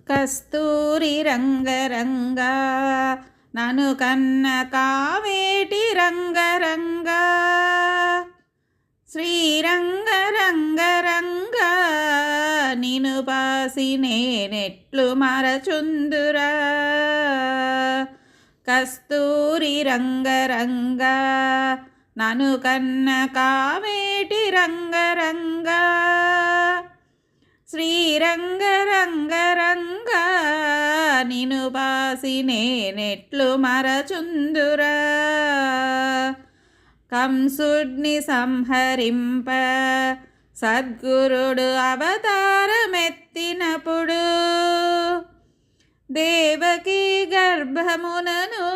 కస్తూరి రంగరంగా నను కన్న కావేటి రంగరంగా శ్రీరంగరంగరంగా నిను పాసి నేనెట్లు మరచుందురా. కస్తూరి రంగరంగా నను కన్న కావేటి రంగరంగా శ్రీరంగరంగరంగా నిను పాసి నేనెట్లు మరచుందురా. కంసుడిని సంహరింప సద్గురుడు అవతారమెత్తినప్పుడు దేవకీ గర్భమునను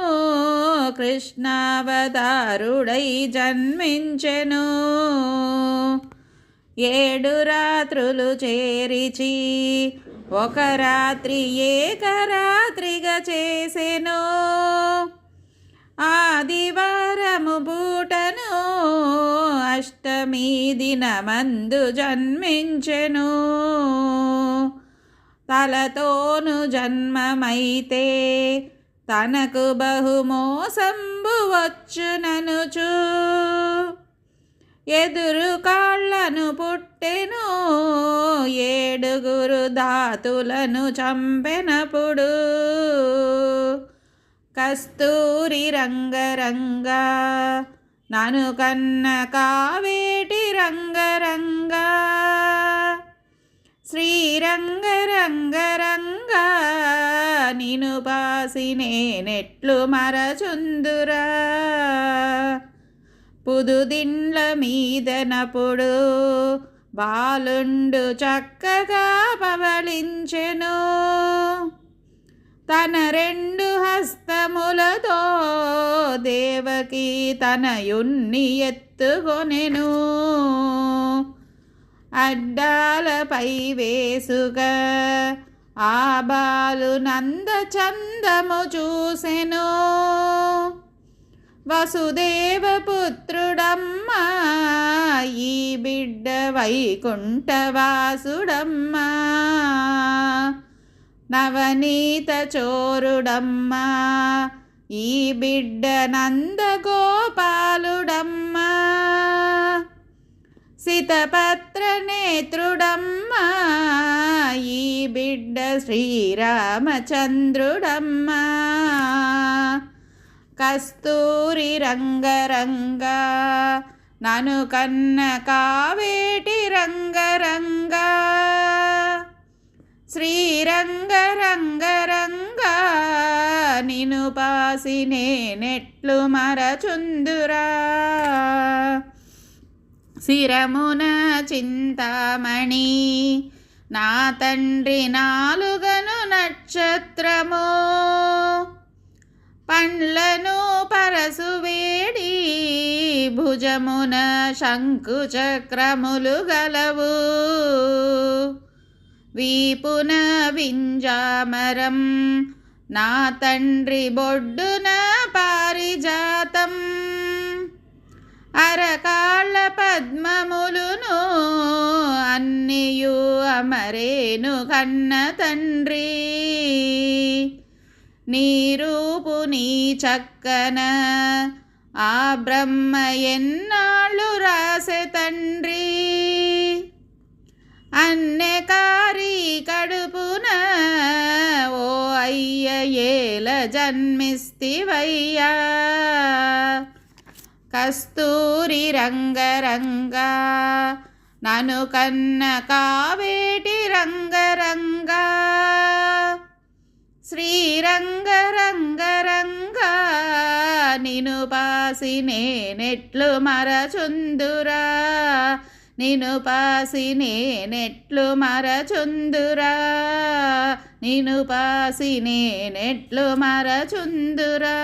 కృష్ణావతారుడై జన్మించెను. 7 రాత్రులు చేరిచి ఒక రాత్రి ఏకరాత్రిగా చేసెను. ఆదివారము పూటను అష్టమి దినమందు జన్మించెను. తలతోను జన్మమైతే తనకు బహుమోసంబు వచ్చుననుచు ఎదురు కాళ్ళను పుట్టెను. 7 ధాతులను చంపెనప్పుడు కస్తూరి రంగరంగా నను కన్న కావేటి రంగరంగా శ్రీరంగరంగరంగా నిను పాసి నేనెట్లు మరచుందురా. పుదుదిండ్ల మీదనప్పుడు బాలుండు చక్కగా పవళించెను. తన 2 హస్తములతో దేవకి తనయుణ్ణి ఎత్తుకొనెను. అడ్డాలపై వేసుగా ఆ బాలు నందచందము చూసెను. వసుదేవ పుత్రుడమ్మా ఈ బిడ్డ వైకుంఠవాసుడమ్మా. నవనీత చోరుడమ్మా ఈ బిడ్డ నందగోపాలుడమ్మా. సితపత్ర నేత్రుడమ్మా ఈ బిడ్డ శ్రీరామచంద్రుడమ్మా. కస్తూరి రంగరంగా నను కన్న కావేటి రంగరంగా శ్రీరంగరంగరంగా నిను పాసి నేనెట్లు మరచుందురా. శిరమున చింతామణి నా తండ్రి 4 నక్షత్రము పండ్లను పరసు వేడి భుజమున శంకు చక్రములు గలవు. వీపున వింజామరం నా తండ్రి బొడ్డున పారిజాతం. అరకాళ్ళ పద్మములును అన్నియు అమరేను కన్న తండ్రి. నీ రూపు నీ చక్కన ఆ బ్రహ్మ ఎన్నాళ్ళు రాసె తండ్రి. అన్నెకారి కడుపున ఓ అయ్య ఏల జన్మిస్తివయ్యా. కస్తూరి రంగరంగా నను కన్న కావేటి రంగరంగా శ్రీరంగరంగరంగా నిను పాసి నేనెట్లు మరచుందురా. నిను పాసి నేనెట్లు మరచుందురా. నిను పాసి నేనెట్లు మరచుందురా.